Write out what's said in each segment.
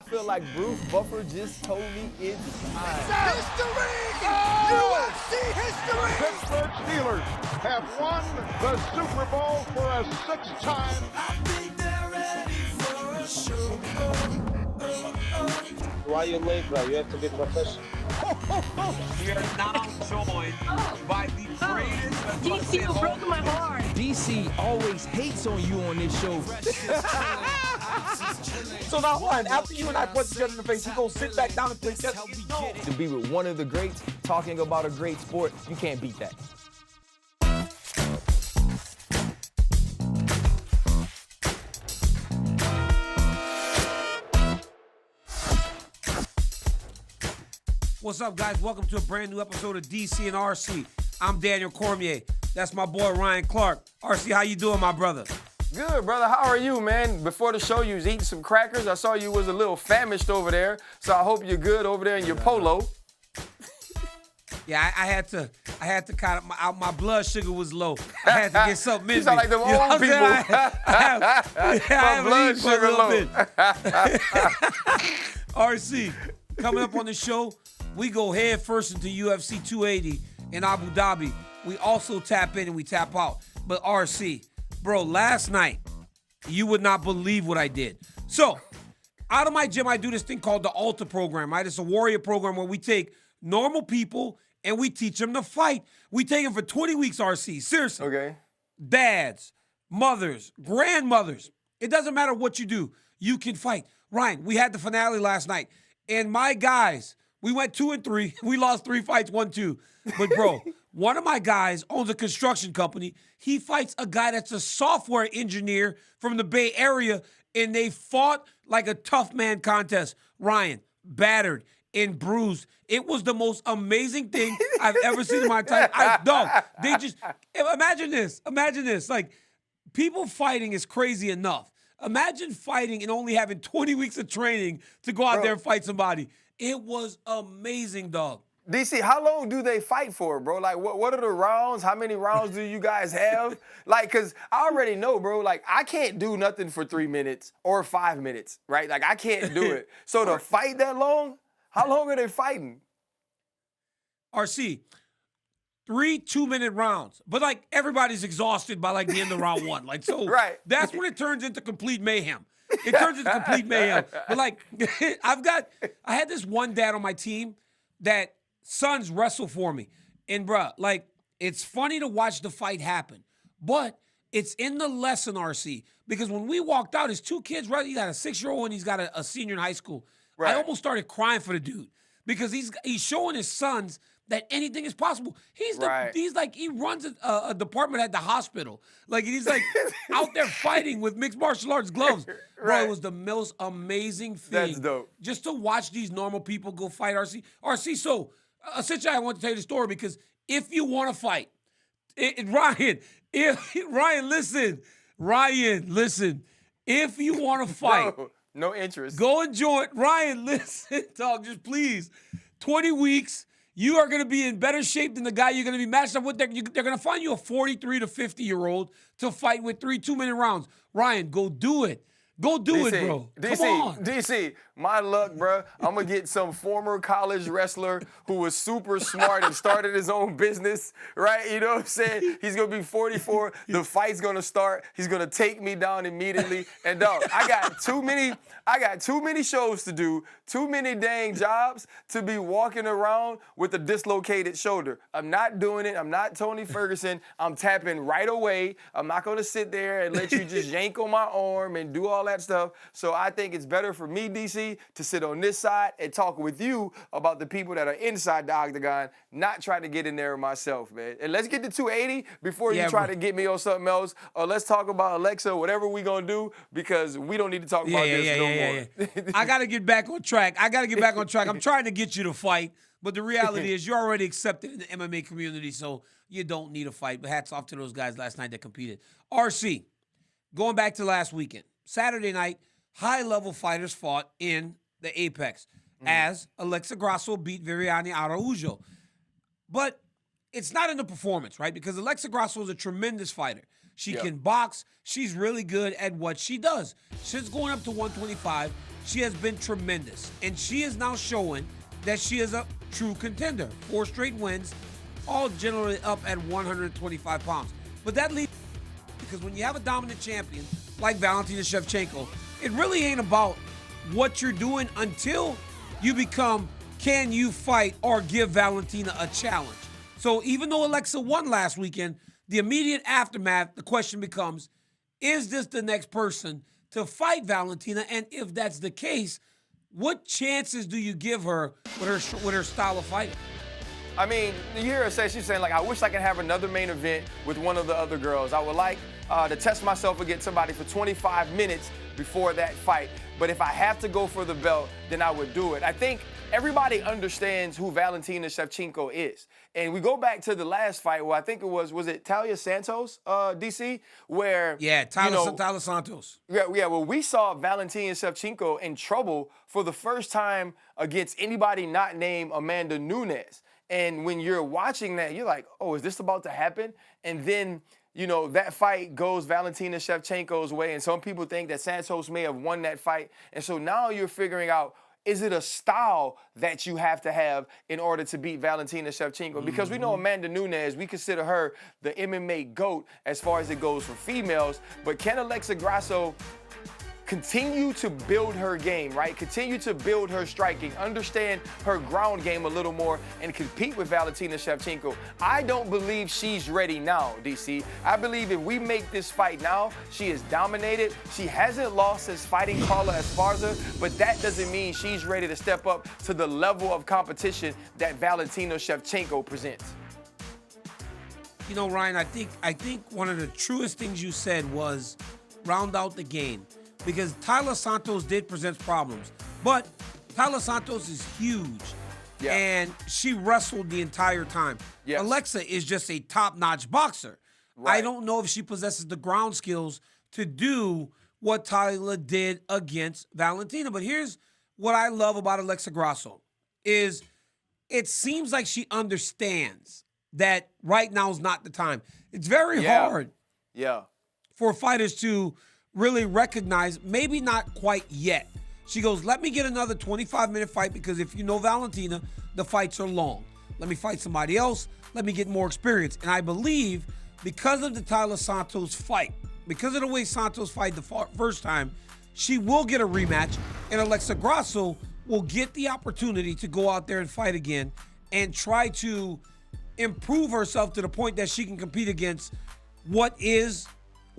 feel like Bruce Buffer just told me it's time. History! UFC history! Pittsburgh Steelers have won the Super Bowl for a sixth time. I think they're ready for a show. Why you late, bro? You have to be professional. We are now joined by the greatest. DC, you broke my heart. DC always hates on you on this show. So now, Ryan, after you and I punch each other in the face, you gonna sit back down and play chess? No. To be with one of the greats, talking about a great sport, you can't beat that. What's up, guys? Welcome to a brand new episode of DC and RC. I'm Daniel Cormier. That's my boy Ryan Clark. RC, how you doing, my brother? Good, brother. How are you, man? Before the show, you was eating some crackers. I saw you was a little famished over there, so I hope you're good over there in your polo. Yeah, I had to kind of, my blood sugar was low. I had to get something in You sound me. like them You know old what I'm people. saying? I blood eaten for a sugar little low. bit. RC, coming up on the show, we go head first into UFC 280 in Abu Dhabi. We also tap in and we tap out. But RC, bro, last night, you would not believe what I did. So, out of my gym, I do this thing called the Alta program, right? It's a warrior program where we take normal people and we teach them to fight. We take them for 20 weeks, RC. Seriously. Okay. Dads, mothers, grandmothers. It doesn't matter what you do. You can fight. Ryan, we had the finale last night. And my guys, we went 2-3. We lost 3 fights, 1-2. But, bro, one of my guys owns a construction company. He fights a guy that's a software engineer from the Bay Area, and they fought like a tough man contest. Ryan, battered and bruised. It was the most amazing thing I've ever seen in my time. They just, imagine this. Imagine this. Like, people fighting is crazy enough. Imagine fighting and only having 20 weeks of training to go out there and fight somebody. It was amazing, dog. DC, how long do they fight for, bro? Like, what are the rounds? How many rounds do you guys have? Like, because I already know, bro, like, I can't do nothing for 3 minutes or 5 minutes, right? Like, I can't do it. So to fight that long, how long are they fighting? RC, 3 2-minute rounds. But, like, everybody's exhausted by, like, the end of round 1. Like, so Right. That's when it turns into complete mayhem. It turns into complete mayhem. But, like, I had this one dad on my team that sons wrestle for me. And, bruh, like, it's funny to watch the fight happen. But it's in the lesson, RC. Because when we walked out, his 2 kids, right? He got a 6-year-old and he's got a senior in high school. Right. I almost started crying for the dude. Because he's showing his sons that anything is possible. He runs a department at the hospital. Like, he's like out there fighting with mixed martial arts gloves. Bro, it was the most amazing thing. That's dope. Just to watch these normal people go fight RC. RC, so essentially I want to tell you the story because if you want to fight, Ryan, listen. If you want to fight. Bro, no interest. Go and join. Ryan, listen, dog, just please. 20 weeks. You are going to be in better shape than the guy you're going to be matched up with. They're going to find you a 43 to 50-year-old to fight with 3 2-minute rounds. Ryan, go do it. Go do it, bro. Come on. DC, my luck, bro. I'm going to get some former college wrestler who was super smart and started his own business, right? You know what I'm saying? He's going to be 44. The fight's going to start. He's going to take me down immediately. And, dog, I got too many shows to do, too many dang jobs to be walking around with a dislocated shoulder. I'm not doing it. I'm not Tony Ferguson. I'm tapping right away. I'm not going to sit there and let you just yank on my arm and do all that stuff. So I think it's better for me, DC, to sit on this side and talk with you about the people that are inside the octagon, not try to get in there myself, man. And let's get to 280 before you try to get me on something else, or let's talk about Alexa, whatever we gonna do, because we don't need to talk about this no more. I got to get back on track. I'm trying to get you to fight, but the reality is you're already accepted in the MMA community, so you don't need a fight. But hats off to those guys last night that competed. RC, going back to last weekend. Saturday night, high-level fighters fought in the Apex as Alexa Grasso beat Viviane Araujo. But it's not in the performance, right? Because Alexa Grasso is a tremendous fighter. She can box. She's really good at what she does. She's going up to 125. she has been tremendous. And she is now showing that she is a true contender. 4 straight wins, all generally up at 125 pounds. But that leads, because when you have a dominant champion like Valentina Shevchenko, it really ain't about what you're doing until you become, can you fight or give Valentina a challenge? So even though Alexa won last weekend, the immediate aftermath, the question becomes, is this the next person to fight Valentina? And if that's the case, what chances do you give her with her style of fighting? I mean, you hear her say, she's saying, like, I wish I could have another main event with one of the other girls. I would like to test myself against somebody for 25 minutes before that fight. But if I have to go for the belt, then I would do it. I think everybody understands who Valentina Shevchenko is. And we go back to the last fight where I think it was it Talia Santos, DC? Where, Tyler Santos. Yeah, well, we saw Valentina Shevchenko in trouble for the first time against anybody not named Amanda Nunes. And when you're watching that, you're like, oh, is this about to happen? And then, that fight goes Valentina Shevchenko's way. And some people think that Santos may have won that fight. And so now you're figuring out, is it a style that you have to have in order to beat Valentina Shevchenko? Because we know Amanda Nunes, we consider her the MMA GOAT as far as it goes for females. But can Alexa Grasso continue to build her game, right? Continue to build her striking, understand her ground game a little more, and compete with Valentina Shevchenko? I don't believe she's ready now, DC. I believe if we make this fight now, she is dominated. She hasn't lost since fighting Carla Esparza, but that doesn't mean she's ready to step up to the level of competition that Valentina Shevchenko presents. Ryan, I think one of the truest things you said was round out the game. Because Tyler Santos did present problems. But Tyler Santos is huge. Yeah. And she wrestled the entire time. Yes. Alexa is just a top-notch boxer. Right. I don't know if she possesses the ground skills to do what Tyler did against Valentina. But here's what I love about Alexa Grasso is it seems like she understands that right now is not the time. It's very hard for fighters to really recognize, maybe not quite yet. She goes, let me get another 25-minute fight because if you know Valentina, the fights are long. Let me fight somebody else. Let me get more experience. And I believe because of the Tyler Santos fight, because of the way Santos fight the first time, she will get a rematch, and Alexa Grasso will get the opportunity to go out there and fight again and try to improve herself to the point that she can compete against what is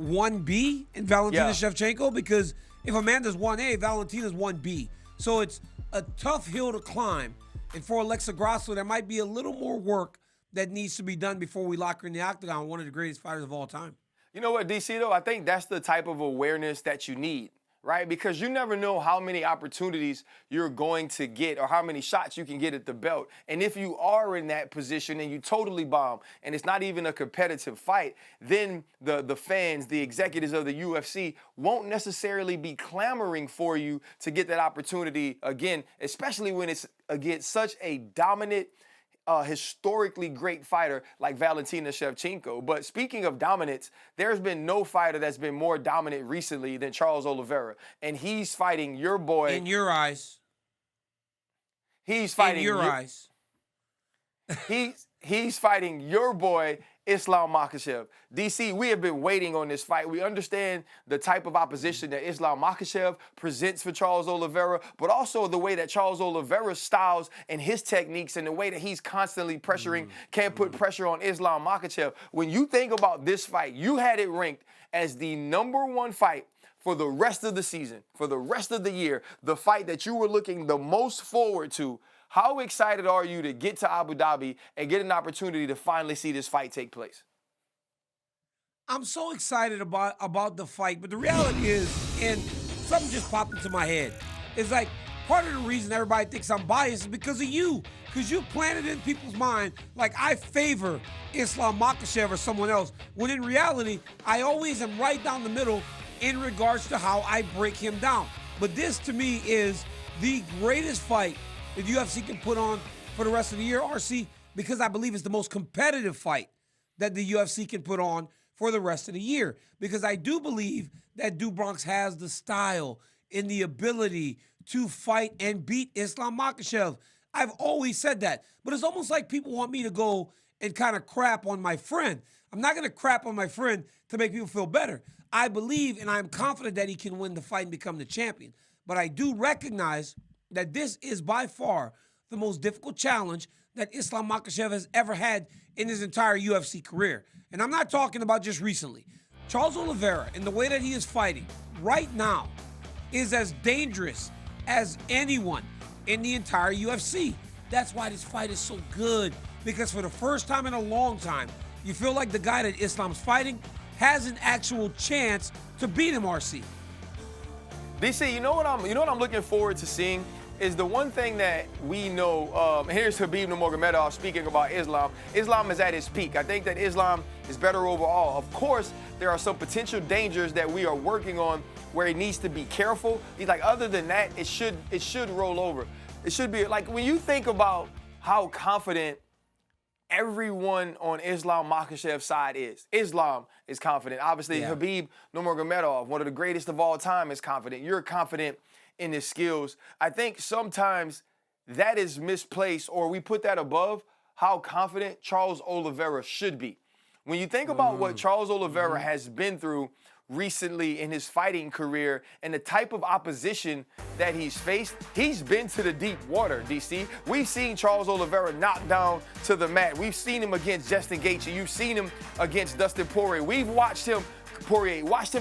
1B in Valentina Shevchenko, because if Amanda's 1A, Valentina's 1B. So it's a tough hill to climb. And for Alexa Grasso, there might be a little more work that needs to be done before we lock her in the octagon, one of the greatest fighters of all time. You know what, DC, though? I think that's the type of awareness that you need, right? Because you never know how many opportunities you're going to get or how many shots you can get at the belt. And if you are in that position and you totally bomb and it's not even a competitive fight, then the fans, the executives of the UFC won't necessarily be clamoring for you to get that opportunity again, especially when it's against such a dominant, historically great fighter like Valentina Shevchenko. But speaking of dominance, there's been no fighter that's been more dominant recently than Charles Oliveira. And he's fighting your boy. In your eyes. He's fighting in your eyes. He's fighting your boy, Islam Makhachev. DC, we have been waiting on this fight. We understand the type of opposition that Islam Makhachev presents for Charles Oliveira, but also the way that Charles Oliveira's styles and his techniques and the way that he's constantly pressuring can put pressure on Islam Makhachev. When you think about this fight, you had it ranked as the #1 fight for the rest of the season, for the rest of the year, the fight that you were looking the most forward to. How excited are you to get to Abu Dhabi and get an opportunity to finally see this fight take place? I'm so excited about the fight, but the reality is, and something just popped into my head, it's like part of the reason everybody thinks I'm biased is because of you, because you planted in people's mind like I favor Islam Makhachev or someone else, when in reality, I always am right down the middle in regards to how I break him down. But this, to me, is the greatest fight the UFC can put on for the rest of the year, RC, because I believe it's the most competitive fight that the UFC can put on for the rest of the year. Because I do believe that Do Bronx has the style in the ability to fight and beat Islam Makhachev. I've always said that. But it's almost like people want me to go and kind of crap on my friend. I'm not going to crap on my friend to make people feel better. I believe and I'm confident that he can win the fight and become the champion. But I do recognize that this is by far the most difficult challenge that Islam Makhachev has ever had in his entire UFC career. And I'm not talking about just recently. Charles Oliveira, in the way that he is fighting right now, is as dangerous as anyone in the entire UFC. That's why this fight is so good, because for the first time in a long time, you feel like the guy that Islam's fighting has an actual chance to beat him, RC. DC, you know what I'm looking forward to seeing is the one thing that we know. Here's Khabib Nurmagomedov speaking about Islam. Islam is at his peak. I think that Islam is better overall. Of course, there are some potential dangers that we are working on where he needs to be careful. He's like, other than that, it should roll over. It should be like when you think about how confident everyone on Islam Makhachev's side is. Islam is confident. Obviously, Khabib Nurmagomedov, one of the greatest of all time, is confident. You're confident in his skills. I think sometimes that is misplaced, or we put that above how confident Charles Oliveira should be. When you think about what Charles Oliveira has been through recently in his fighting career and the type of opposition that he's faced, he's been to the deep water, DC. We've seen Charles Oliveira knocked down to the mat. We've seen him against Justin Gaethje. You've seen him against Dustin Poirier. We've watched him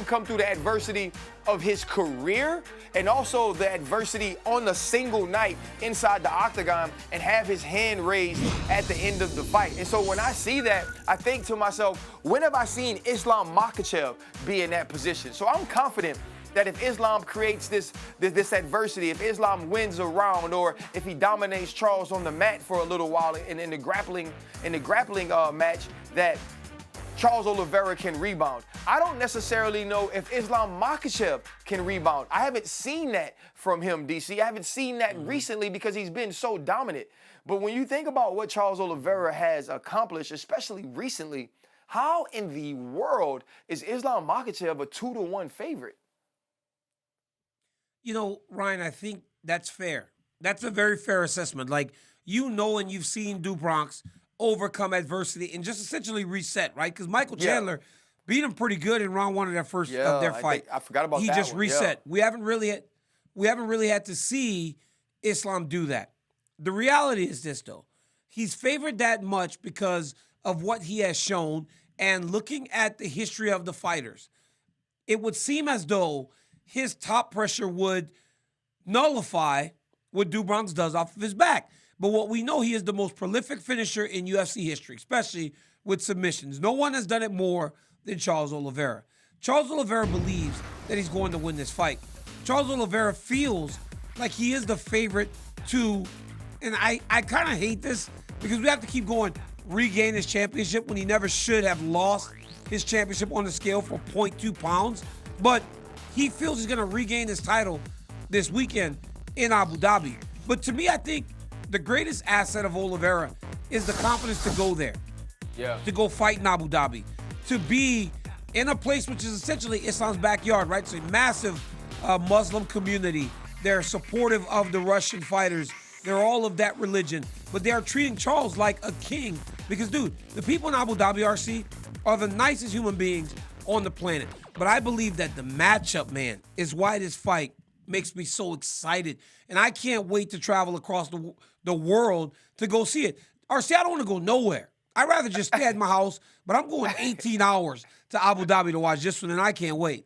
come through the adversity of his career and also the adversity on a single night inside the octagon and have his hand raised at the end of the fight. And so when I see that, I think to myself, when have I seen Islam Makhachev be in that position? So I'm confident that if Islam creates this adversity, if Islam wins a round, or if he dominates Charles on the mat for a little while in the grappling match, that Charles Oliveira can rebound. I don't necessarily know if Islam Makhachev can rebound. I haven't seen that from him, DC. I haven't seen that recently because he's been so dominant. But when you think about what Charles Oliveira has accomplished, especially recently, how in the world is Islam Makhachev a 2-1 favorite? You know, Ryan, I think that's fair. That's a very fair assessment. Like, you know, and you've seen Bronx overcome adversity and just essentially reset, right? Because Michael Chandler beat him pretty good in round one of their first of their fight. I forgot about that. He just reset. Yeah. We haven't really had to see Islam do that. The reality is this, though. He's favored that much because of what he has shown, and looking at the history of the fighters, it would seem as though his top pressure would nullify what Bronx does off of his back. But what we know, he is the most prolific finisher in UFC history, especially with submissions. No one has done it more than Charles Oliveira. Charles Oliveira believes that he's going to win this fight. Charles Oliveira feels like he is the favorite to, and I kind of hate this because we have to keep going, regain his championship when he never should have lost his championship on the scale for 0.2 pounds. But he feels he's going to regain his title this weekend in Abu Dhabi. But to me, I think the greatest asset of Oliveira is the confidence to go there, to go fight in Abu Dhabi, to be in a place which is essentially Islam's backyard, right? It's a massive Muslim community. They're supportive of the Russian fighters. They're all of that religion, but they are treating Charles like a king because, dude, the people in Abu Dhabi, RC, are the nicest human beings on the planet. But I believe that the matchup, man, is why this fight makes me so excited. And I can't wait to travel across the world to go see it. RC, I don't want to go nowhere. I'd rather just stay at my house, but I'm going 18 hours to Abu Dhabi to watch this one, and I can't wait.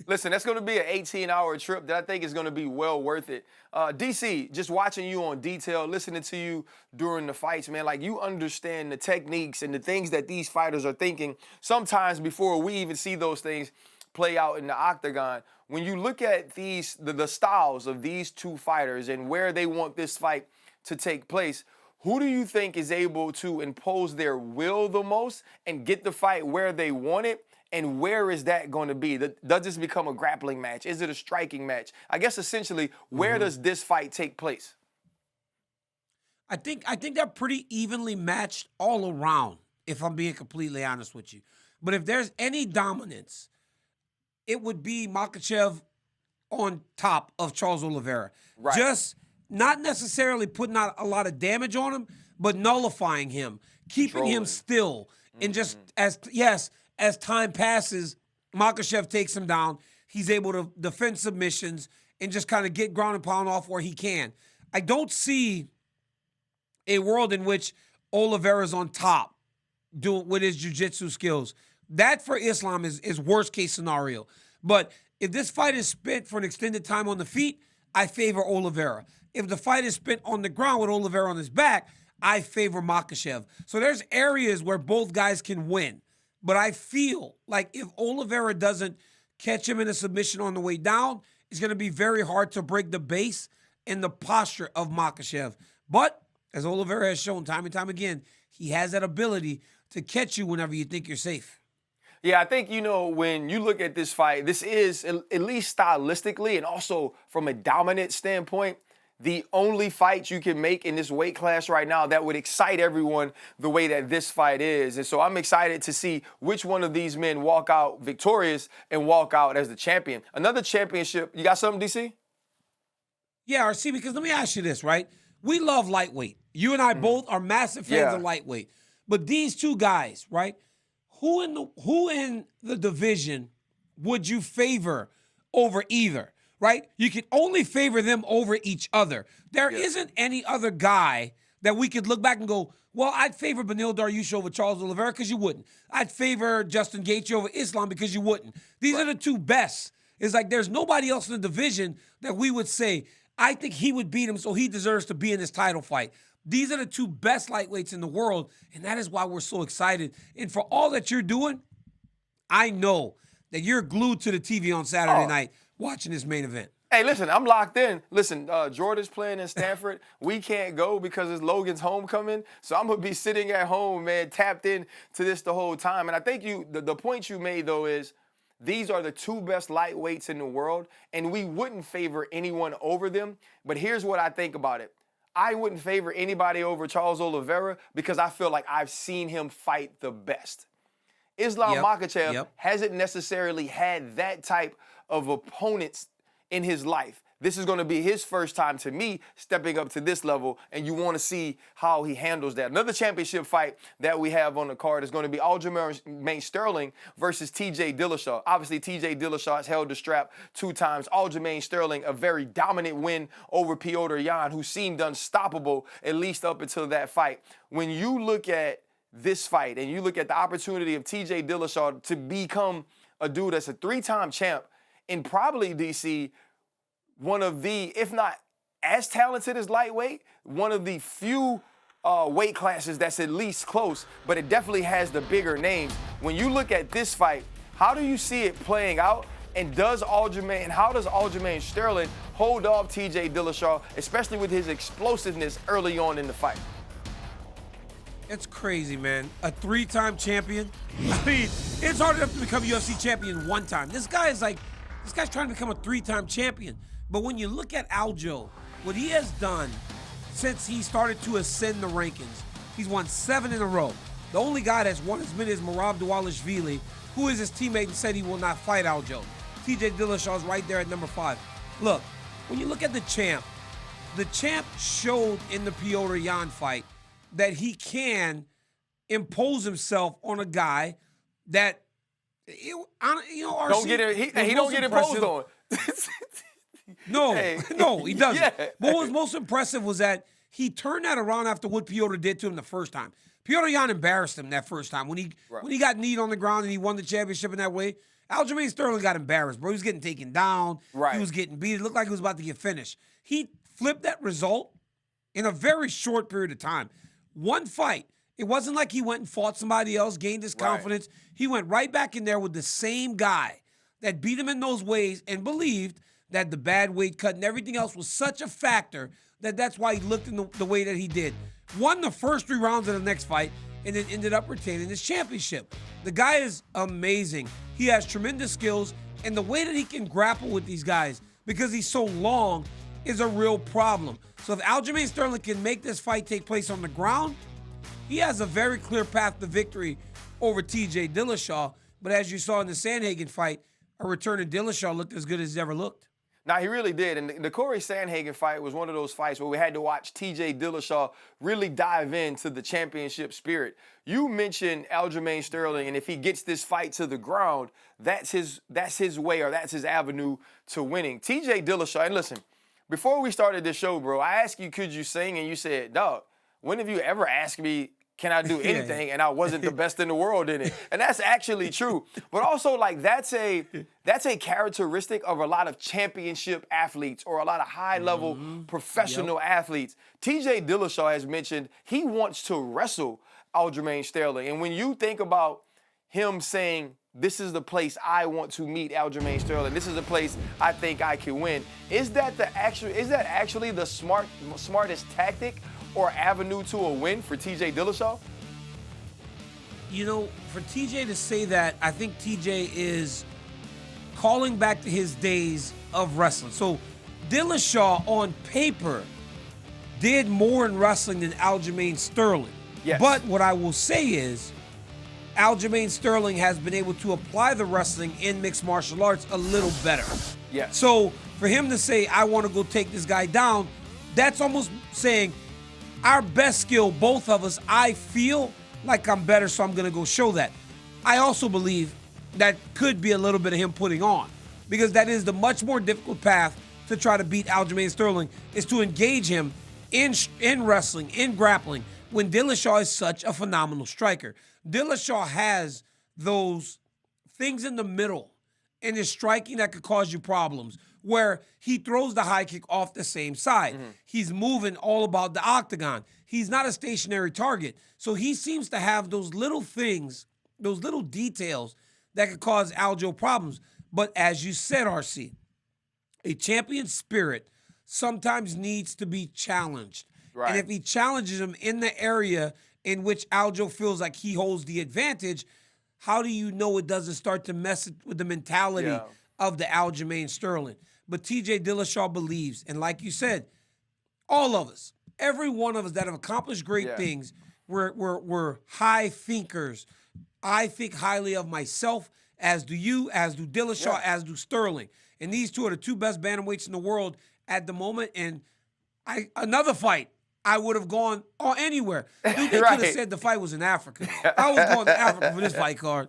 Listen, that's going to be an 18-hour trip that I think is going to be well worth it. DC, just watching you on detail, listening to you during the fights, man, like you understand the techniques and the things that these fighters are thinking sometimes before we even see those things play out in the octagon. When you look at the styles of these two fighters and where they want this fight to take place, who do you think is able to impose their will the most and get the fight where they want it? And where is that going to be? Does this become a grappling match? Is it a striking match? I guess essentially, where does this fight take place? I think they're pretty evenly matched all around, if I'm being completely honest with you. But if there's any dominance, it would be Makhachev on top of Charles Oliveira. Right. Just not necessarily putting out a lot of damage on him, but nullifying him, keeping him still. And just as time passes, Makhachev takes him down. He's able to defend submissions and just kind of get ground and pound off where he can. I don't see a world in which Oliveira's on top doing with his jiu-jitsu skills. That for Islam is worst case scenario. But if this fight is spent for an extended time on the feet, I favor Oliveira. If the fight is spent on the ground with Oliveira on his back, I favor Makhachev. So there's areas where both guys can win. But I feel like if Oliveira doesn't catch him in a submission on the way down, it's going to be very hard to break the base and the posture of Makhachev. But as Oliveira has shown time and time again, he has that ability to catch you whenever you think you're safe. Yeah, I think, when you look at this fight, this is, at least stylistically and also from a dominant standpoint, the only fight you can make in this weight class right now that would excite everyone the way that this fight is. And so I'm excited to see which one of these men walk out victorious and walk out as the champion. Another championship. You got something, DC? Yeah, RC, because let me ask you this, right? We love lightweight. You and I both are massive fans of lightweight. But these two guys, right? Who in the division would you favor over either? Right? You can only favor them over each other. There isn't any other guy that we could look back and go, well, I'd favor Beneil Dariush over Charles Oliveira because you wouldn't. I'd favor Justin Gaethje over Islam because you wouldn't. These are the two best. It's like there's nobody else in the division that we would say, I think he would beat him, so he deserves to be in this title fight. These are the two best lightweights in the world, and that is why we're so excited. And for all that you're doing, I know that you're glued to the TV on Saturday night watching this main event. Hey, listen, I'm locked in. Listen, Jordan's playing in Stanford. We can't go because it's Logan's homecoming. So I'm going to be sitting at home, man, tapped in to this the whole time. And I think the point you made, though, is these are the two best lightweights in the world, and we wouldn't favor anyone over them. But here's what I think about it. I wouldn't favor anybody over Charles Oliveira because I feel like I've seen him fight the best. Islam Makhachev hasn't necessarily had that type of opponents in his life. This is going to be his first time, to me, stepping up to this level, and you want to see how he handles that. Another championship fight that we have on the card is going to be Aljamain Sterling versus TJ Dillashaw. Obviously, TJ Dillashaw has held the strap 2 times. Aljamain Sterling, a very dominant win over Petr Yan, who seemed unstoppable, at least up until that fight. When you look at this fight and you look at the opportunity of TJ Dillashaw to become a dude that's a 3-time champ and probably, DC, one of the, if not as talented as lightweight, one of the few weight classes that's at least close, but it definitely has the bigger names. When you look at this fight, how do you see it playing out? And how does Aljamain Sterling hold off TJ Dillashaw, especially with his explosiveness early on in the fight? It's crazy, man. A 3-time champion. I mean, it's hard enough to become a UFC champion 1 time. This guy's trying to become a 3-time champion. But when you look at Aljo, what he has done since he started to ascend the rankings, he's won 7 in a row. The only guy that's won as many is Merab Dvalishvili, who is his teammate and said he will not fight Aljo. TJ Dillashaw is right there at number 5. Look, when you look at the champ showed in the Petr Yan fight that he can impose himself on a guy that, RC, don't get it. He don't get imposed on. No, he doesn't. Yeah. But what was most impressive was that he turned that around after what Petr did to him the first time. Petr Yan embarrassed him that first time. When he got kneed on the ground and he won the championship in that way, Aljamain Sterling got embarrassed, bro. He was getting taken down. He was getting beat. It looked like he was about to get finished. He flipped that result in a very short period of time. 1 fight. It wasn't like he went and fought somebody else, gained his confidence. He went right back in there with the same guy that beat him in those ways and believed that the bad weight cut and everything else was such a factor that's why he looked in the way that he did. Won the first 3 rounds of the next fight and then ended up retaining his championship. The guy is amazing. He has tremendous skills, and the way that he can grapple with these guys, because he's so long, is a real problem. So if Aljamain Sterling can make this fight take place on the ground, he has a very clear path to victory over TJ Dillashaw. But as you saw in the Sandhagen fight, a returning Dillashaw looked as good as he's ever looked. Nah, he really did. And the Corey Sandhagen fight was one of those fights where we had to watch TJ Dillashaw really dive into the championship spirit. You mentioned Aljamain Sterling, and if he gets this fight to the ground, that's his way, or that's his avenue to winning. TJ Dillashaw, and listen, before we started this show, bro, I asked you, could you sing? And you said, dog, when have you ever asked me, can I do anything? And I wasn't the best in the world in it. And that's actually true. But also, like, that's a characteristic of a lot of championship athletes or a lot of high-level professional athletes. TJ Dillashaw has mentioned he wants to wrestle Aljamain Sterling. And when you think about him saying, this is the place I want to meet Aljamain Sterling, this is the place I think I can win, is that actually the smartest tactic or avenue to a win for TJ Dillashaw? You know, for TJ to say that, I think TJ is calling back to his days of wrestling. So Dillashaw, on paper, did more in wrestling than Aljamain Sterling. Yes. But what I will say is, Aljamain Sterling has been able to apply the wrestling in mixed martial arts a little better. Yeah. So for him to say, I want to go take this guy down, that's almost saying, our best skill, both of us, I feel like I'm better, so I'm going to go show that. I also believe that could be a little bit of him putting on, because that is the much more difficult path to try to beat Aljamain Sterling, is to engage him in wrestling, in grappling, when Dillashaw is such a phenomenal striker. Dillashaw has those things in the middle in his striking that could cause you problems, where he throws the high kick off the same side. He's moving all about the octagon. He's not a stationary target. So he seems to have those little things, those little details that could cause Aljo problems. But as you said, RC, a champion spirit sometimes needs to be challenged. Right. And if he challenges him in the area in which Aljo feels like he holds the advantage, how do you know it doesn't start to mess with the mentality of the Aljamain Sterling? But TJ Dillashaw believes, and like you said, all of us, every one of us that have accomplished great things, we're high thinkers. I think highly of myself, as do you, as do Dillashaw, as do Sterling. And these two are the two best bantamweights in the world at the moment. And another fight, I would have gone anywhere. Dude, they could have said the fight was in Africa. I was going to Africa for this fight card.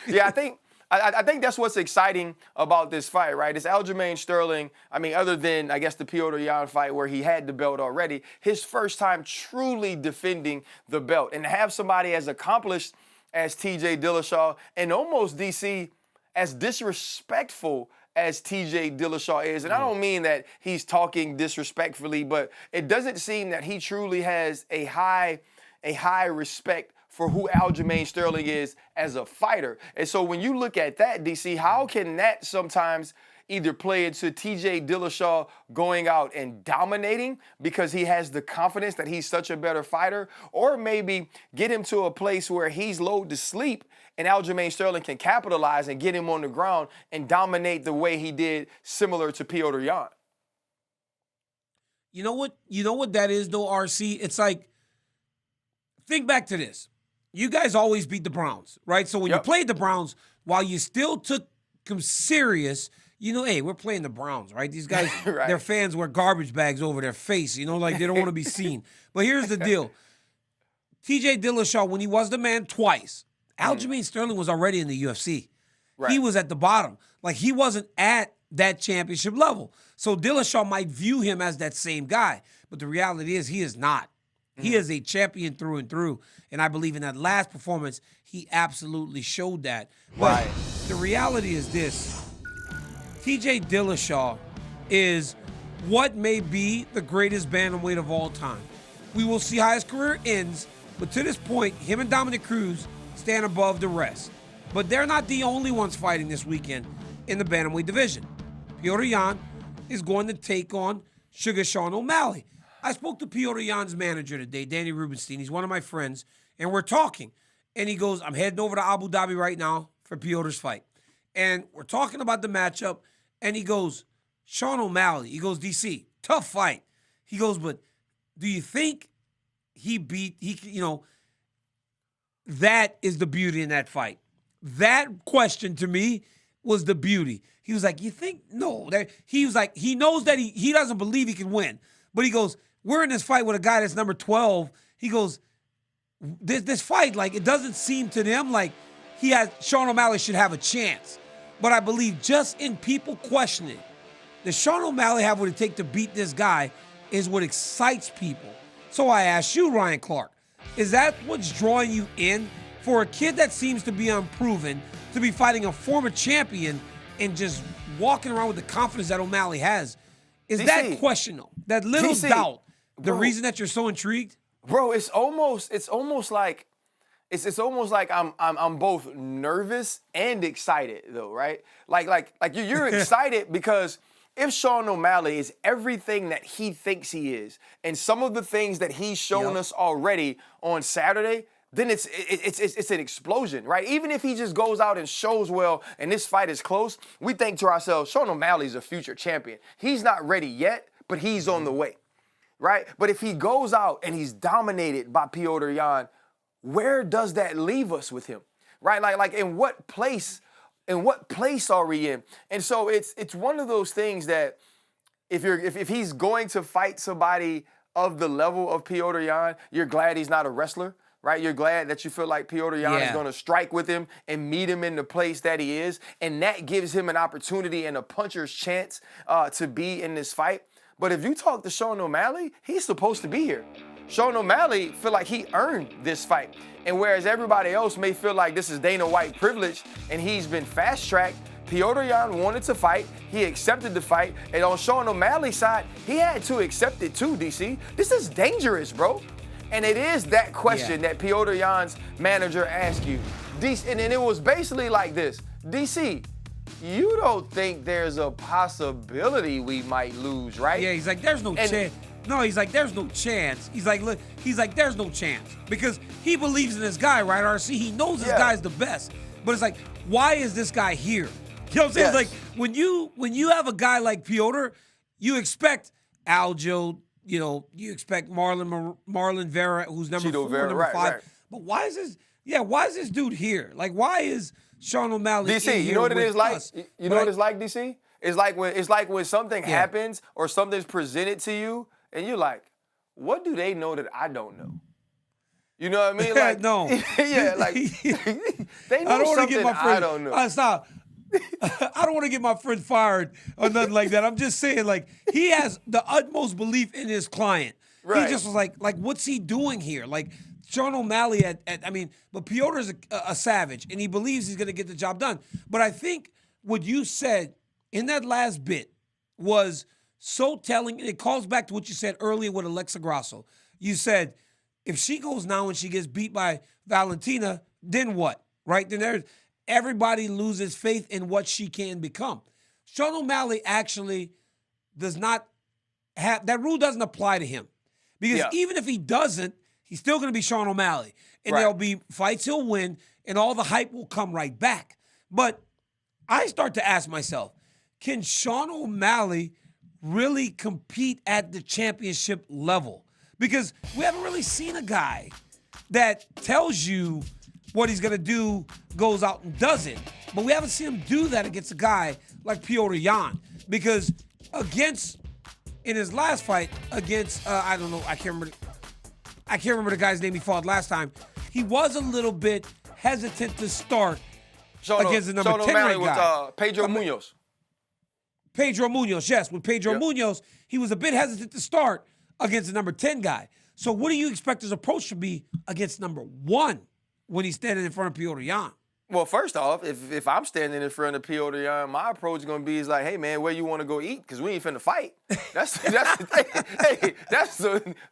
Yeah, I think that's what's exciting about this fight, right? It's Aljamain Sterling. I mean, other than, I guess, the Petr Yan fight where he had the belt already, his first time truly defending the belt. And to have somebody as accomplished as TJ Dillashaw, and almost, DC, as disrespectful as TJ Dillashaw is. And I don't mean that he's talking disrespectfully, but it doesn't seem that he truly has a high respect for who Aljamain Sterling is as a fighter. And so when you look at that, DC, how can that sometimes either play into TJ Dillashaw going out and dominating because he has the confidence that he's such a better fighter, or maybe get him to a place where he's lulled to sleep and Aljamain Sterling can capitalize and get him on the ground and dominate the way he did, similar to Petr Yan? You know what that is, though, RC? It's like, think back to this. You guys always beat the Browns, right? So when you played the Browns, while you still took them serious, you know, hey, we're playing the Browns, right? These guys, their fans wear garbage bags over their face, you know, like they don't want to be seen. But here's the deal. TJ Dillashaw, when he was the man twice, Aljamain Sterling was already in the UFC. He was at the bottom. Like, he wasn't at that championship level. So Dillashaw might view him as that same guy. But the reality is he is not. He is a champion through and through. And I believe in that last performance, he absolutely showed that. But the reality is this. TJ Dillashaw is what may be the greatest bantamweight of all time. We will see how his career ends, but to this point, him and Dominic Cruz stand above the rest. But they're not the only ones fighting this weekend in the bantamweight division. Petr Yan is going to take on Sugar Sean O'Malley. I spoke to Petr Yan's manager today, Danny Rubenstein. He's one of my friends, and we're talking. And he goes, I'm heading over to Abu Dhabi right now for Petr's fight. And we're talking about the matchup, and he goes, Sean O'Malley, he goes, DC, tough fight. He goes, but do you think that is the beauty in that fight? That question to me was the beauty. He was like, you think? No. He was like, he knows that he doesn't believe he can win. But he goes, we're in this fight with a guy that's number 12. He goes, this fight, like, it doesn't seem to them like Sean O'Malley should have a chance. But I believe just in people questioning, does Sean O'Malley have what it takes to beat this guy is what excites people. So I asked you, Ryan Clark, is that what's drawing you in for a kid that seems to be unproven to be fighting a former champion and just walking around with the confidence that O'Malley has? Is that questionable? That little doubt, the reason that you're so intrigued? Bro, it's almost like I'm both nervous and excited though, right? Like you're excited because if Sean O'Malley is everything that he thinks he is, and some of the things that he's shown us already on Saturday, then it's an explosion, right? Even if he just goes out and shows well and this fight is close, we think to ourselves, Sean O'Malley's a future champion. He's not ready yet, but he's on the way, right? But if he goes out and he's dominated by Petr Yan, where does that leave us with him, right? Like in what place are we in? And so it's one of those things that if he's going to fight somebody of the level of Petr Yan, you're glad he's not a wrestler, right? You're glad that you feel like Petr Yan is going to strike with him and meet him in the place that he is, and that gives him an opportunity and a puncher's chance to be in this fight. But if you talk to Sean O'Malley, he's supposed to be here. Sean O'Malley feel like he earned this fight. And whereas everybody else may feel like this is Dana White privilege and he's been fast-tracked, Petr Yan wanted to fight, he accepted the fight, and on Sean O'Malley's side, he had to accept it too, DC. This is dangerous, bro. And it is that question that Petr Yan's manager asked you. And it was basically like this, DC, you don't think there's a possibility we might lose, right? Yeah, he's like, there's no chance. No, he's like, there's no chance. He's like, look, there's no chance. Because he believes in this guy, right, RC? He knows this guy's the best. But it's like, why is this guy here? You know what I'm saying? It's like, when you have a guy like Petr, you expect Aljo, you expect Marlon Vera, who's number 4, number 5. Right. But why is this dude here? Like, why is Sean O'Malley DC, you know what it is like? You know what it's like, DC? It's like when something happens or something's presented to you, and you're like, what do they know that I don't know? You know what I mean? Like, no. Yeah, like, they know something I don't know. Stop. I don't want to get my friend fired or nothing like that. I'm just saying, like, he has the utmost belief in his client. Right. He just was like, what's he doing here? Like, Sean O'Malley, but Petr's a savage, and he believes he's going to get the job done. But I think what you said in that last bit was so telling, and it calls back to what you said earlier with Alexa Grasso. You said, if she goes now and she gets beat by Valentina, then what? Right? Then everybody loses faith in what she can become. Sean O'Malley actually does not have, that rule doesn't apply to him. Because even if he doesn't, he's still going to be Sean O'Malley. And there'll be fights he'll win, and all the hype will come right back. But I start to ask myself, can Sean O'Malley really compete at the championship level? Because we haven't really seen a guy that tells you what he's going to do, goes out and does it. But we haven't seen him do that against a guy like Petr Yan. Because in his last fight against, I can't remember the guy's name he fought last time. He was a little bit hesitant to start against the number 10 ranked guy. With Pedro Munoz. Pedro Munoz, yes. With Pedro Munoz, he was a bit hesitant to start against the number 10 guy. So what do you expect his approach to be against number 1 when he's standing in front of Petr Yan? Well, first off, if I'm standing in front of Petr Yan, my approach is going to be like, hey, man, where you want to go eat? Because we ain't finna fight. That's the thing. Hey,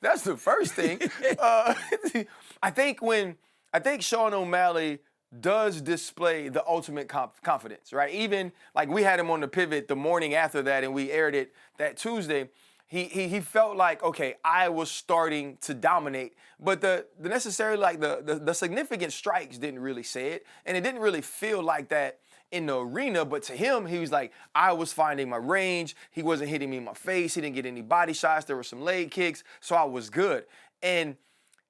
that's the first thing. I think Sean O'Malley does display the ultimate confidence, right? Even like we had him on the pivot the morning after that, and we aired it that Tuesday. He felt like, okay, I was starting to dominate, but the significant strikes didn't really say it, and it didn't really feel like that in the arena. But to him, he was like, I was finding my range. He wasn't hitting me in my face. He didn't get any body shots. There were some leg kicks, so I was good. And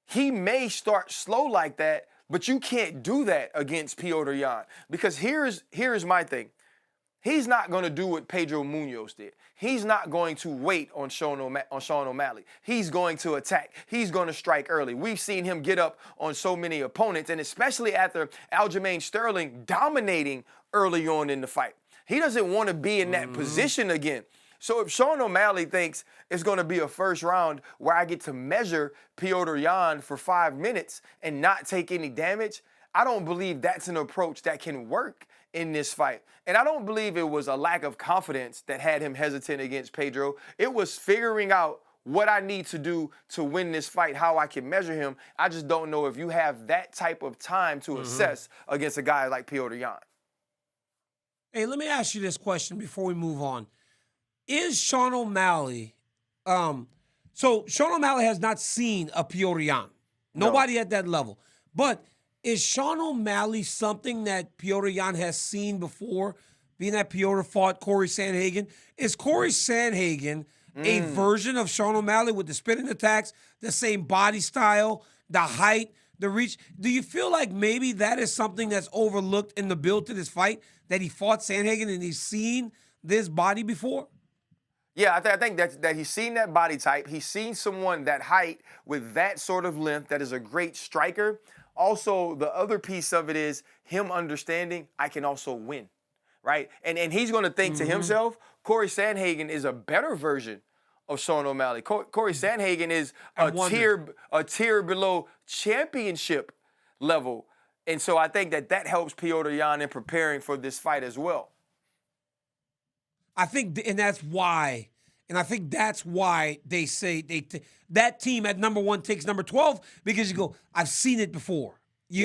he may start slow like that, but you can't do that against Petr Yan, because here's my thing. He's not going to do what Pedro Munoz did. He's not going to wait on Sean O'Malley. He's going to attack. He's going to strike early. We've seen him get up on so many opponents, and especially after Aljamain Sterling dominating early on in the fight. He doesn't want to be in that position again. So if Sean O'Malley thinks it's going to be a first round where I get to measure Petr Yan for 5 minutes and not take any damage, I don't believe that's an approach that can work in this fight. And I don't believe it was a lack of confidence that had him hesitant against Pedro. It was figuring out what I need to do to win this fight, how I can measure him. I just don't know if you have that type of time to assess against a guy like Petr Yan. Hey, let me ask you this question before we move on. Is Sean O'Malley, so Sean O'Malley has not seen a Petr Yan. Nobody at that level. But is Sean O'Malley something that Petr Yan has seen before, being that Petr fought Corey Sandhagen? Is Corey Sandhagen a version of Sean O'Malley with the spinning attacks, the same body style, the height, the reach? Do you feel like maybe that is something that's overlooked in the build to this fight, that he fought Sandhagen and he's seen this body before? Yeah, I think that he's seen that body type. He's seen someone that height with that sort of length that is a great striker. Also, the other piece of it is him understanding I can also win, right? And he's going to think to himself, Corey Sandhagen is a better version of Sean O'Malley. Corey Sandhagen is a tier below championship level. And so I think that helps Petr Yan in preparing for this fight as well. I think, and that's why they say that team at number 1 takes number 12, because you go, I've seen it before.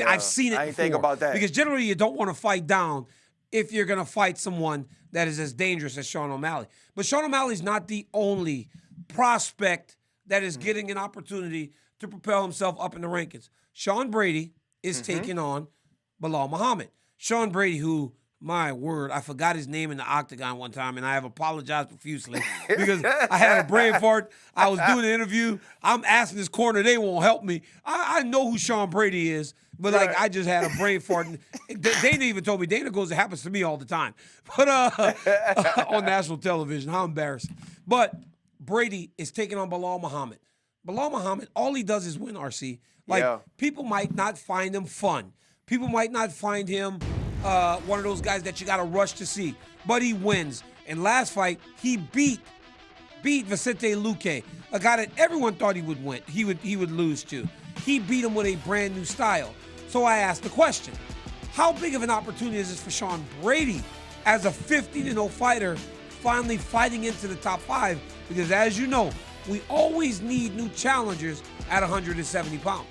I've seen it before. I didn't think about that. Because generally you don't want to fight down if you're going to fight someone that is as dangerous as Sean O'Malley. But Sean O'Malley's not the only prospect that is getting an opportunity to propel himself up in the rankings. Sean Brady is taking on Belal Muhammad. Sean Brady, who, my word, I forgot his name in the octagon one time, and I have apologized profusely because I had a brain fart. I was doing an interview. I'm asking this corner. They won't help me. I know who Sean Brady is, but I just had a brain fart. Dana even told me. Dana goes, it happens to me all the time. But on national television, how embarrassing. But Brady is taking on Belal Muhammad. Belal Muhammad, all he does is win, RC. People might not find him fun. People might not find him one of those guys that you got to rush to see. But he wins. And last fight, he beat Vicente Luque, a guy that everyone thought he would win. He would lose to. He beat him with a brand new style. So I asked the question, how big of an opportunity is this for Sean Brady as a 50-0 fighter finally fighting into the top 5? Because as you know, we always need new challengers at 170 pounds.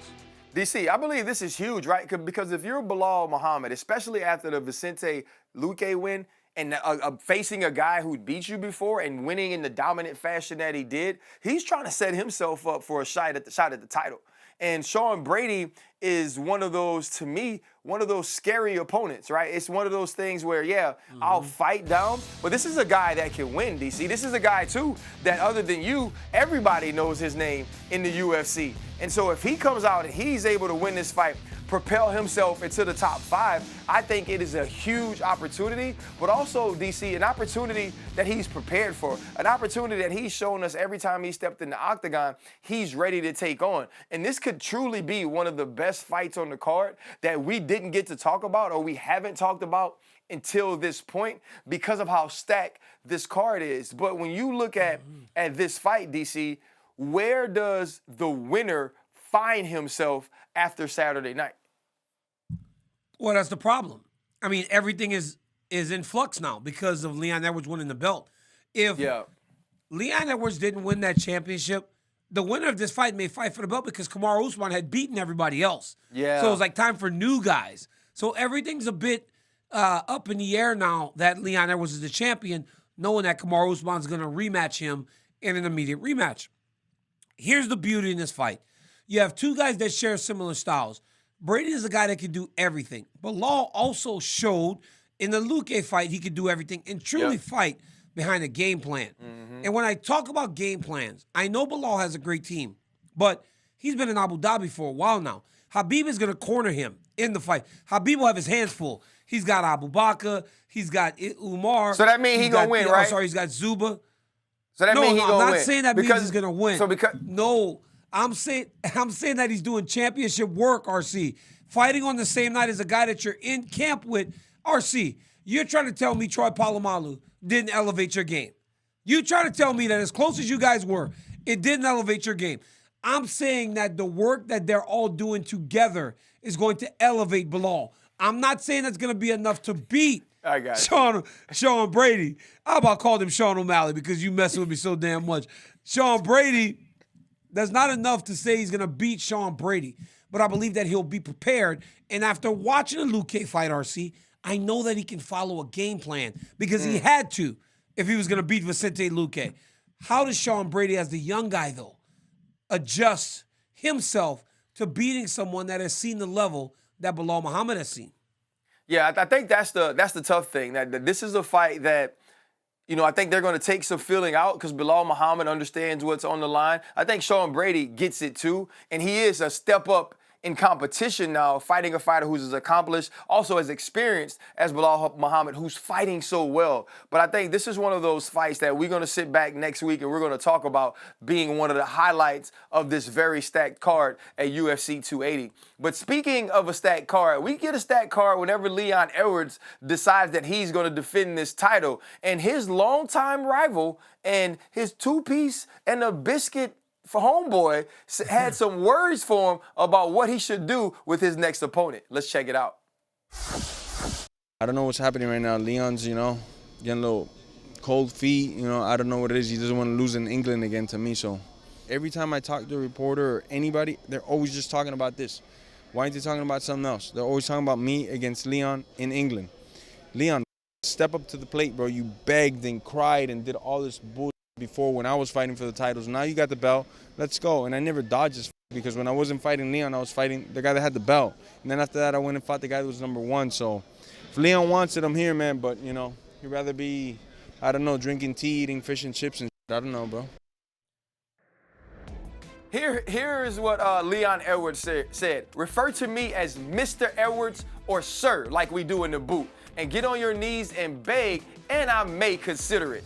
DC, I believe this is huge, right? Because if you're Belal Muhammad, especially after the Vicente Luque win, and facing a guy who beat you before and winning in the dominant fashion that he did, he's trying to set himself up for a shot at the title. And Sean Brady is one of those, to me, one of those scary opponents, right? It's one of those things where, I'll fight down, but this is a guy that can win, DC. This is a guy, too, that other than you, everybody knows his name in the UFC. And so if he comes out and he's able to win this fight, propel himself into the top 5, I think it is a huge opportunity, but also, DC, an opportunity that he's prepared for, an opportunity that he's shown us every time he stepped in the octagon, he's ready to take on. And this could truly be one of the best fights on the card that we didn't get to talk about, or we haven't talked about until this point, because of how stacked this card is. But when you look at this fight, DC, where does the winner find himself after Saturday night? Well, that's the problem. I mean, everything is in flux now because of Leon Edwards winning the belt. If Leon Edwards didn't win that championship, the winner of this fight may fight for the belt because Kamaru Usman had beaten everybody else. Yeah. So it was like time for new guys. So everything's a bit up in the air now that Leon Edwards is the champion, knowing that Kamaru Usman's going to rematch him in an immediate rematch. Here's the beauty in this fight. You have two guys that share similar styles. Brady is a guy that can do everything. Belal also showed in the Luque fight he could do everything and truly fight behind a game plan. And when I talk about game plans, I know Belal has a great team, but he's been in Abu Dhabi for a while now. Habib is going to corner him in the fight. Habib will have his hands full. He's got Abu Bakr. He's got Umar. So that mean he gonna win, right? Sorry, he's got Zuba. So that means he gonna win. I'm not saying that means he's gonna win. So because no, I'm saying that he's doing championship work, RC. Fighting on the same night as a guy that you're in camp with, RC. You're trying to tell me Troy Polamalu didn't elevate your game. You trying to tell me that as close as you guys were, it didn't elevate your game. I'm saying that the work that they're all doing together is going to elevate Belal. I'm not saying that's going to be enough to beat Sean Brady. I about called him Sean O'Malley because you messing with me so damn much. Sean Brady, that's not enough to say he's going to beat Sean Brady. But I believe that he'll be prepared. And after watching a Luque fight, RC, I know that he can follow a game plan because he had to if he was going to beat Vicente Luque. How does Sean Brady, as the young guy, though, adjust himself to beating someone that has seen the level that Belal Muhammad has seen? Yeah, I think that's the tough thing. That this is a fight that, you know, I think they're going to take some feeling out because Belal Muhammad understands what's on the line. I think Sean Brady gets it too, and he is a step up in competition now, fighting a fighter who's as accomplished, also as experienced as Belal Muhammad, who's fighting so well. But I think this is one of those fights that we're going to sit back next week and we're going to talk about being one of the highlights of this very stacked card at UFC 280. But speaking of a stacked card, we get a stacked card whenever Leon Edwards decides that he's going to defend this title. And his longtime rival and his two-piece and a biscuit for homeboy had some worries for him about what he should do with his next opponent. Let's check it out. I don't know what's happening right now. Leon's, you know, getting a little cold feet. You know, I don't know what it is. He doesn't want to lose in England again to me. So every time I talk to a reporter or anybody, they're always just talking about this. Why aren't they talking about something else? They're always talking about me against Leon in England. Leon, step up to the plate, bro. You begged and cried and did all this bullshit before when I was fighting for the titles. Now you got the belt. Let's go. And I never dodged this because when I wasn't fighting Leon, I was fighting the guy that had the belt. And then after that, I went and fought the guy that was #1. So if Leon wants it, I'm here, man. But, you know, he'd rather be, I don't know, drinking tea, eating fish and chips and shit. I don't know, bro. Here is what Leon Edwards said. Refer to me as Mr. Edwards or Sir, like we do in the boot. And get on your knees and beg, and I may consider it.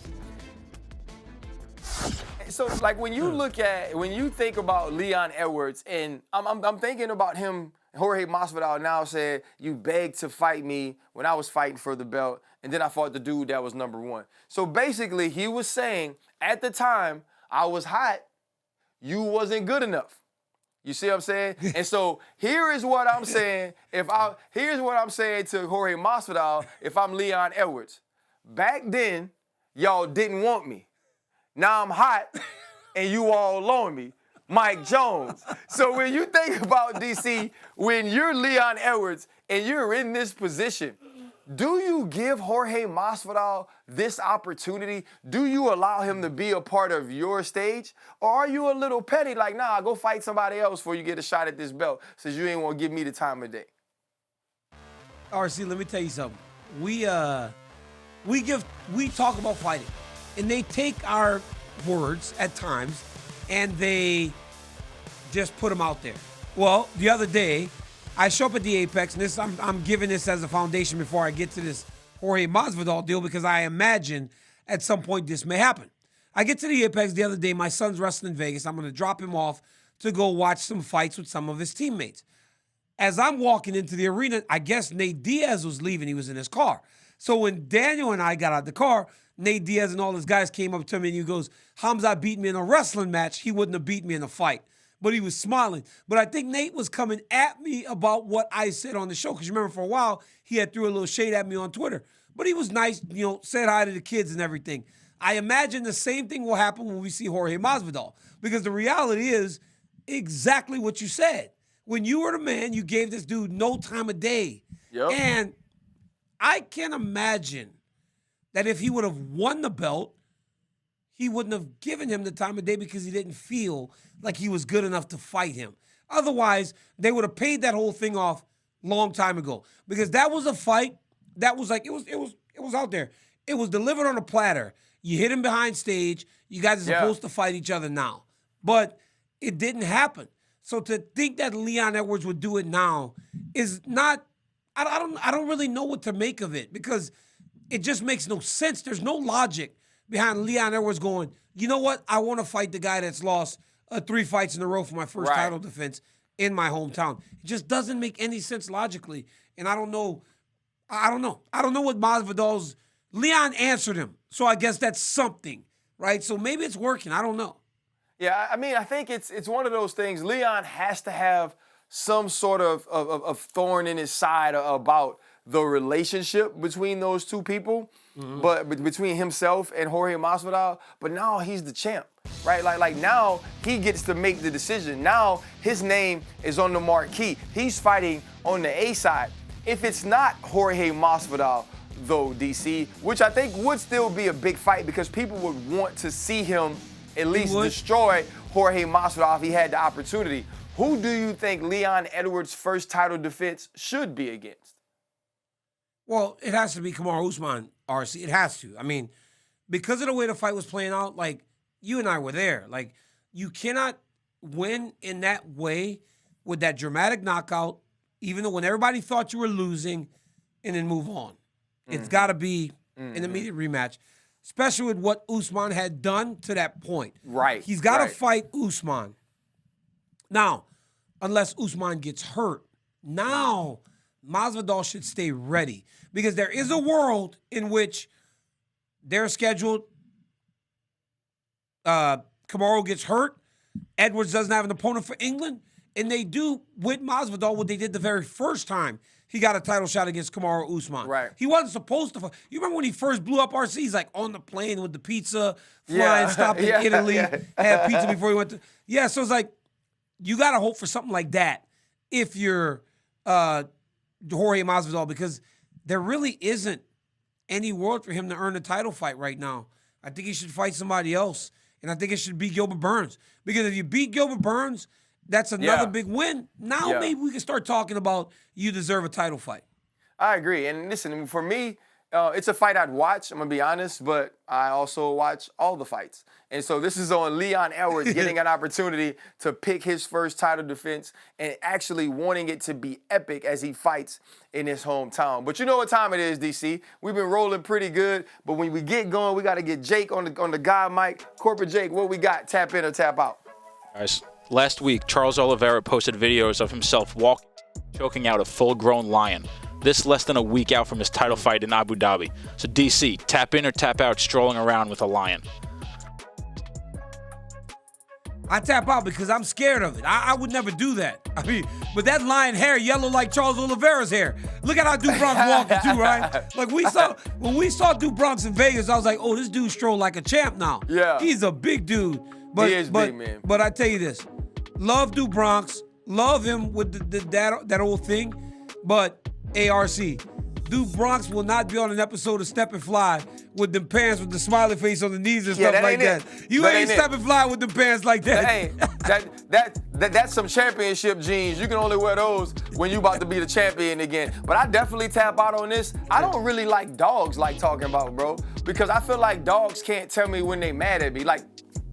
So, like, when you think about Leon Edwards, and I'm thinking about him, Jorge Masvidal now said, you begged to fight me when I was fighting for the belt, and then I fought the dude that was #1. So basically, he was saying, at the time, I was hot, you wasn't good enough. You see what I'm saying? And so here is what I'm saying. Here's what I'm saying to Jorge Masvidal if I'm Leon Edwards. Back then, y'all didn't want me. Now I'm hot, and you all on me. Mike Jones. So when you think about, DC, when you're Leon Edwards and you're in this position, do you give Jorge Masvidal this opportunity? Do you allow him to be a part of your stage? Or are you a little petty, like, nah, go fight somebody else before you get a shot at this belt, since you ain't want to give me the time of day? RC, let me tell you something. We talk about fighting, and they take our words at times and they just put them out there. Well, the other day, I show up at the Apex, and this I'm giving this as a foundation before I get to this Jorge Masvidal deal because I imagine at some point this may happen. I get to the Apex the other day. My son's wrestling in Vegas. I'm going to drop him off to go watch some fights with some of his teammates. As I'm walking into the arena, I guess Nate Diaz was leaving. He was in his car. So when Daniel and I got out the car, Nate Diaz and all his guys came up to me and he goes, Hamza beat me in a wrestling match. He wouldn't have beat me in a fight. But he was smiling. But I think Nate was coming at me about what I said on the show. Because you remember for a while, he had threw a little shade at me on Twitter. But he was nice, you know, said hi to the kids and everything. I imagine the same thing will happen when we see Jorge Masvidal. Because the reality is exactly what you said. When you were the man, you gave this dude no time of day. Yep. And I can imagine that if he would have won the belt, he wouldn't have given him the time of day because he didn't feel like he was good enough to fight him. Otherwise, they would have paid that whole thing off long time ago. Because that was a fight that was like, it was out there. It was delivered on a platter. You hit him behind stage. You guys are supposed to fight each other now. But it didn't happen. So to think that Leon Edwards would do it now is not I don't really know what to make of it because it just makes no sense. There's no logic behind Leon Edwards going, you know what? I want to fight the guy that's lost 3 fights in a row for my first title defense in my hometown. It just doesn't make any sense logically. And I don't know. I don't know what Masvidal's. Leon answered him. So I guess that's something, right? So maybe it's working. I don't know. Yeah, I mean, I think it's one of those things. Leon has to have some sort of thorn in his side about the relationship between those two people, but between himself and Jorge Masvidal. But now he's the champ, right? Like now he gets to make the decision. Now his name is on the marquee. He's fighting on the A side. If it's not Jorge Masvidal, though, DC, which I think would still be a big fight because people would want to see him at least destroy Jorge Masvidal if he had the opportunity. Who do you think Leon Edwards' first title defense should be against? Well, it has to be Kamaru Usman, RC. It has to. I mean, because of the way the fight was playing out, like, you and I were there. Like, you cannot win in that way with that dramatic knockout, even though when everybody thought you were losing, and then move on. It's got to be an immediate rematch, especially with what Usman had done to that point. Right. He's got to fight Usman. Now, unless Usman gets hurt, now Masvidal should stay ready because there is a world in which they're scheduled. Kamaru gets hurt. Edwards doesn't have an opponent for England, and they do with Masvidal what they did the very first time he got a title shot against Kamaru Usman. Right. He wasn't supposed to fight. You remember when he first blew up RC? He's like on the plane with the pizza, flying, stopped in Italy, had pizza before he went to. Yeah, so it's like, you got to hope for something like that if you're Jorge Masvidal because there really isn't any world for him to earn a title fight right now. I think he should fight somebody else, and I think it should be Gilbert Burns because if you beat Gilbert Burns, that's another big win. Now maybe we can start talking about you deserve a title fight. I agree. And listen, for me, it's a fight I'd watch, I'm going to be honest, but I also watch all the fights. And so this is on Leon Edwards getting an opportunity to pick his first title defense and actually wanting it to be epic as he fights in his hometown. But you know what time it is, DC. We've been rolling pretty good, but when we get going, we got to get Jake on the guy mic. Corporate Jake, what we got? Tap in or tap out? Guys, last week, Charles Oliveira posted videos of himself choking out a full-grown lion. This less than a week out from his title fight in Abu Dhabi. So DC, tap in or tap out strolling around with a lion? I tap out because I'm scared of it. I would never do that. I mean, but that lion hair yellow like Charles Oliveira's hair. Look at how Dubronk's walking too, right? Like when we saw Dubronk's in Vegas, I was like, oh, this dude strolled like a champ now. Yeah. He's a big dude. But, he is big, man. But I tell you this, love Dubronx, love him with that old thing, but ARC, Dubronx will not be on an episode of Step and Fly with them pants with the smiley face on the knees and stuff like that. You ain't Step and Fly with them pants like that. That's some championship jeans. You can only wear those when you about to be the champion again. But I definitely tap out on this. I don't really like dogs like talking about, bro, because I feel like dogs can't tell me when they mad at me. Like,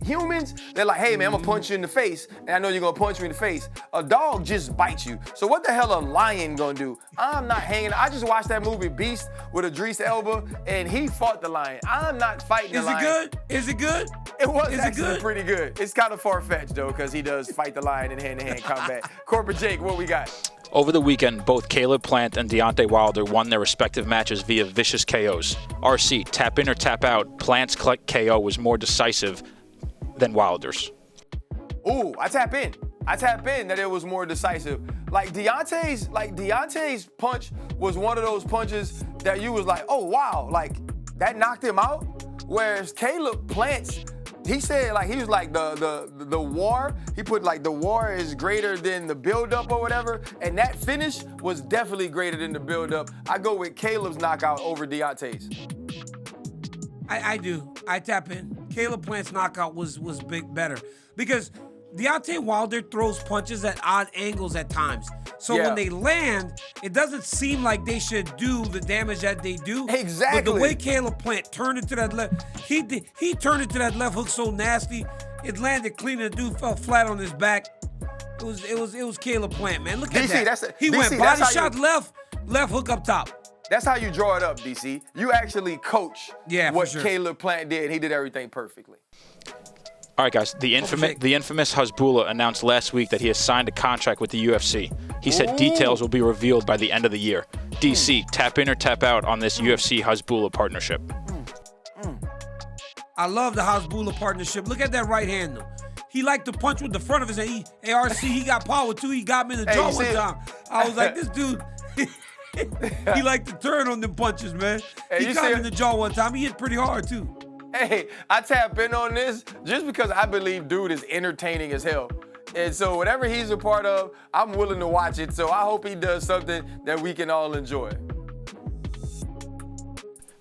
humans, they're like, hey man, I'm gonna punch you in the face, and I know you're gonna punch me in the face. A dog just bites you. So what the hell a lion gonna do? I'm not hanging. I just watched that movie Beast with Idris Elba, and he fought the lion. I'm not fighting the lion. Is it good? Is it good? It was actually pretty good. It's kind of far-fetched though, because he does fight the lion in hand-to-hand combat. Corporate Jake, what we got? Over the weekend, both Caleb Plant and Deontay Wilder won their respective matches via vicious KOs. RC, tap in or tap out, Plant's KO was more decisive than Wilder's. Ooh, I tap in that it was more decisive. Like Deontay's punch was one of those punches that you was like, oh wow, like that knocked him out. Whereas Caleb Plant's, he said like he was like the war. He put like the war is greater than the build-up or whatever, and that finish was definitely greater than the build-up. I go with Caleb's knockout over Deontay's. I do. I tap in. Caleb Plant's knockout was better because Deontay Wilder throws punches at odd angles at times. So when they land, it doesn't seem like they should do the damage that they do. Exactly. But the way Caleb Plant turned into that left, he turned into that left hook so nasty, it landed clean and the dude fell flat on his back. It was Caleb Plant, man. Look at that. He went body shot left, Left hook up top. That's how you draw it up, DC. You actually coach what Caleb Plant did. He did everything perfectly. All right, guys. The infamous Hasbulla announced last week that he has signed a contract with the UFC. He said details will be revealed by the end of the year. DC, tap in or tap out on this UFC Hasbulla partnership. I love the Hasbulla partnership. Look at that right hand, though. He liked to punch with the front of his hand. ARC, he got power, too. He got me in the jaw one time. I was like, this dude, he liked to turn on them punches, man. He got me in the jaw one time. He hit pretty hard, too. Hey, I tap in on this just because I believe dude is entertaining as hell. And so whatever he's a part of, I'm willing to watch it. So I hope he does something that we can all enjoy.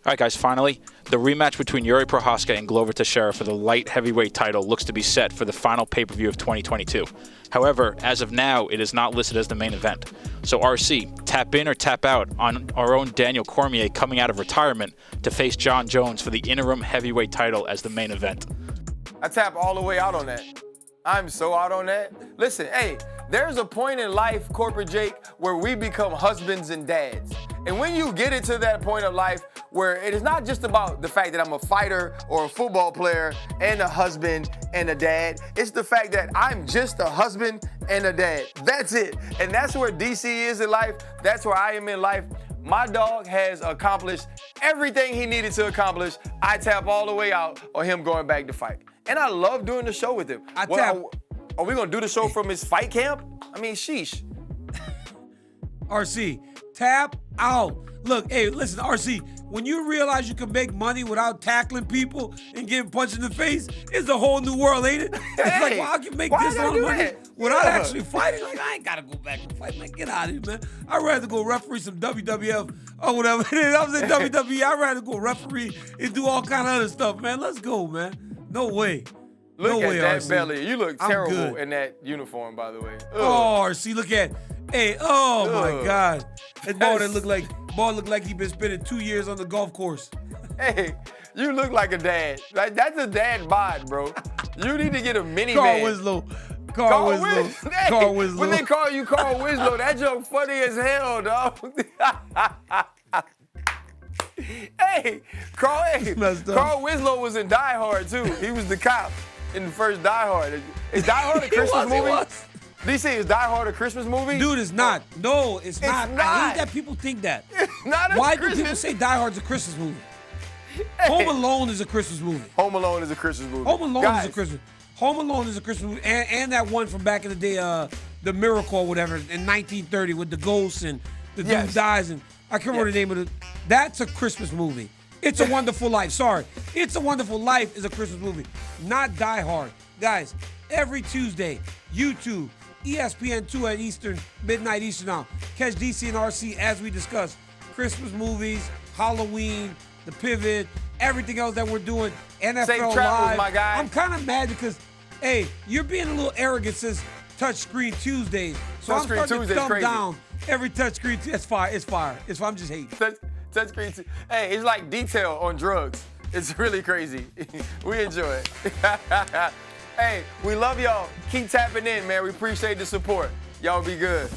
All right, guys, finally, the rematch between Yuri Prochazka and Glover Teixeira for the light heavyweight title looks to be set for the final pay-per-view of 2022. However, as of now, it is not listed as the main event. So, RC, tap in or tap out on our own Daniel Cormier coming out of retirement to face John Jones for the interim heavyweight title as the main event. I tap all the way out on that. I'm so out on that. Listen, hey, there's a point in life, Corporate Jake, where we become husbands and dads. And when you get into that point of life where it is not just about the fact that I'm a fighter or a football player and a husband and a dad, it's the fact that I'm just a husband and a dad. That's it. And that's where DC is in life. That's where I am in life. My dog has accomplished everything he needed to accomplish. I tap all the way out on him going back to fight. And I love doing the show with him. Are we going to do the show from his fight camp? I mean, sheesh. RC, tap out. Look, hey, listen, RC, when you realize you can make money without tackling people and getting punched in the face, it's a whole new world, ain't it? It's like, well, I can make this amount of money without actually fighting. Like, I ain't got to go back and fight, man. Get out of here, man. I'd rather go referee some WWF or whatever. I was in WWE. I'd rather go referee and do all kind of other stuff, man. Let's go, man. No way. Look at that RC. belly. You look terrible in that uniform, by the way. Ugh. Oh, RC, look at. Hey, oh my God. That ball looked like he been spending 2 years on the golf course. Hey, you look like a dad. Like, that's a dad bod, bro. You need to get a mini man. Carl Winslow. Hey, Carl Winslow. When they call you Carl Winslow, that joke funny as hell, dog. Hey, Carl Winslow was in Die Hard, too. He was the cop in the first Die Hard. Is Die Hard a Christmas movie? DC, is Die Hard a Christmas movie? Dude, it's not. No, it's not. I hate that people think that. Why do people say Die Hard's a Christmas movie? Hey. Home Alone is a Christmas movie. Home Alone is a Christmas movie. Home Alone is a Christmas movie. And that one from back in the day, The Miracle or whatever, in 1930 with the ghosts and the dude dies and I can't remember the name of it. That's a Christmas movie. It's a Wonderful Life. Sorry. It's a Wonderful Life is a Christmas movie, not Die Hard. Guys, every Tuesday, YouTube, ESPN 2 at Eastern, midnight Eastern now. Catch DC and RC as we discuss Christmas movies, Halloween, The Pivot, everything else that we're doing, NFL Safe travels, Live. my guy. I'm kind of mad because, hey, you're being a little arrogant since Touchscreen Tuesdays. So I'm starting to thumb down every Touchscreen. It's fire. It's fire. I'm just hating. Touchscreen. Hey, it's like detail on drugs. It's really crazy. We enjoy it. Hey, we love y'all. Keep tapping in, man. We appreciate the support. Y'all be good.